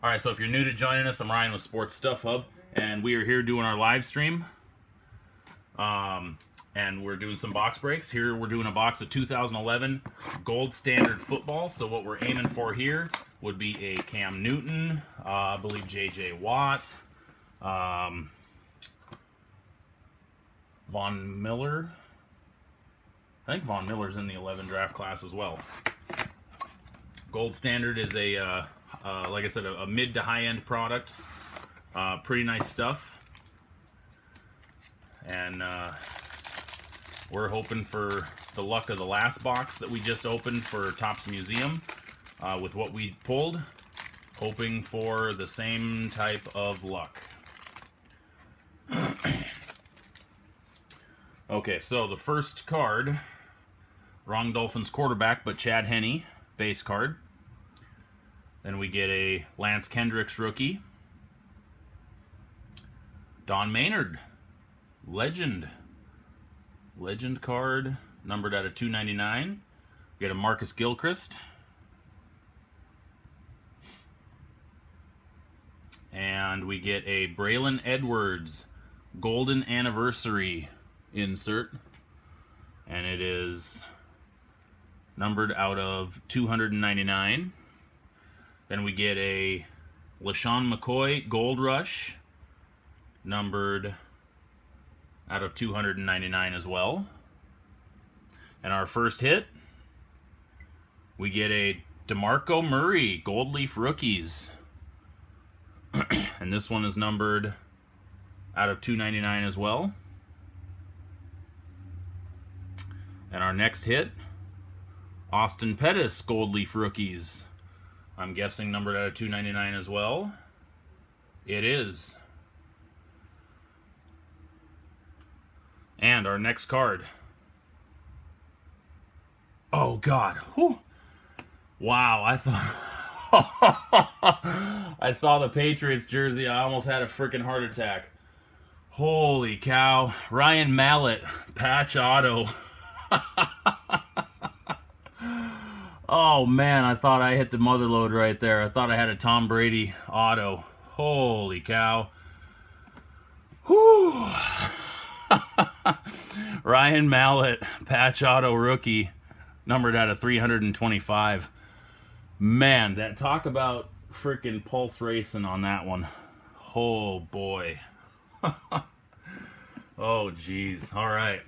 All right, so if you're new to joining us, I'm Ryan with Sports Stuff Hub, and we are here doing our live stream. And we're doing some box breaks. Here we're doing a box of 2011 Gold Standard Football. So what we're aiming for here would be a Cam Newton, I believe J.J. Watt, Von Miller. I think Von Miller's in the 11 draft class as well. Gold Standard is a, like I said, a mid to high end product. Pretty nice stuff. And we're hoping for the luck of the last box that we just opened for Topps Museum with what we pulled. Hoping for the same type of luck. Okay, so the first card, wrong Dolphins quarterback, but Chad Henne, base card. Then we get a Lance Kendricks rookie. Don Maynard, legend card, numbered out of 299. We get a Marcus Gilchrist. And we get a Braylon Edwards Golden Anniversary insert. And it is numbered out of 299. Then we get a LaShawn McCoy Gold Rush, numbered out of 299 as well. And our first hit, we get a DeMarco Murray Gold Leaf Rookies. And this one is numbered out of 299 as well. And our next hit, Austin Pettis Gold Leaf Rookies. I'm guessing numbered out of 299 as well. It is. And our next card. Oh, God. Whew. Wow, I thought... I saw the Patriots jersey. I almost had a freaking heart attack. Holy cow. Ryan Mallet, patch auto. Oh, man, I thought I hit the mother load right there. I thought I had a Tom Brady auto. Holy cow. Whew. Ryan Mallet, patch auto rookie, numbered out of 325. Man, that talk about freaking pulse racing on that one. Oh, boy. Oh, geez. All right.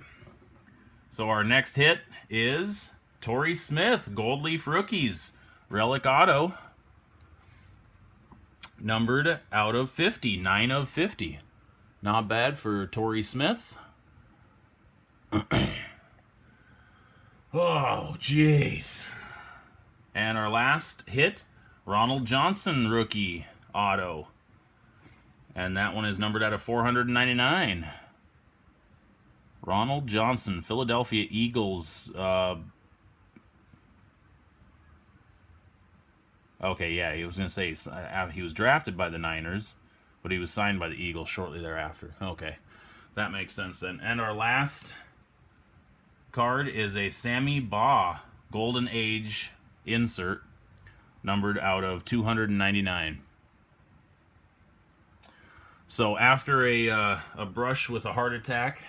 So our next hit is Torrey Smith, Gold Leaf Rookies, Relic Auto, numbered out of 50, 9 of 50. Not bad for Torrey Smith. Oh, jeez. And our last hit, Ronald Johnson rookie auto. And that one is numbered out of 499. Ronald Johnson, Philadelphia Eagles. Okay, yeah, he was going to say he was drafted by the Niners, but he was signed by the Eagles shortly thereafter. Okay, that makes sense then. And our last card is a Sammy Baugh Golden Age insert, numbered out of 299. So after a brush with a heart attack